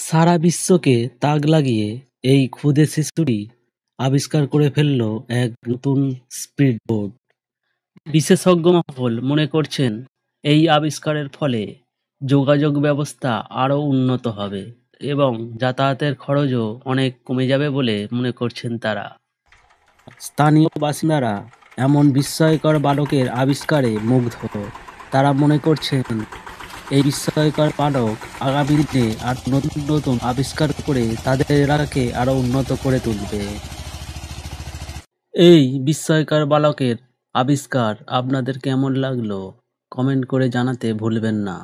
সারা বিশ্বকে তাক লাগিয়ে এই ক্ষুদে শিশুটি আবিষ্কার করে ফেলল এক নতুন স্পিড বোট। বিশেষজ্ঞ মহল মনে করছেন এই আবিষ্কারের ফলে যোগাযোগ ব্যবস্থা আরও উন্নত হবে এবং যাতায়াতের খরচও অনেক কমে যাবে বলে মনে করছেন তারা। স্থানীয় বাসিন্দারা এমন বিস্ময়কর বালকের আবিষ্কারে মুগ্ধ। তারা মনে করছেন এই বিস্ময়কর বালক আগামী দিনে আর নতুন নতুন আবিষ্কার করে তাদের এলাকাকে আরো উন্নত করে তুলবে। এই বিস্ময়কর বালকের আবিষ্কার আপনাদের কেমন লাগলো কমেন্ট করে জানাতে ভুলবেন না।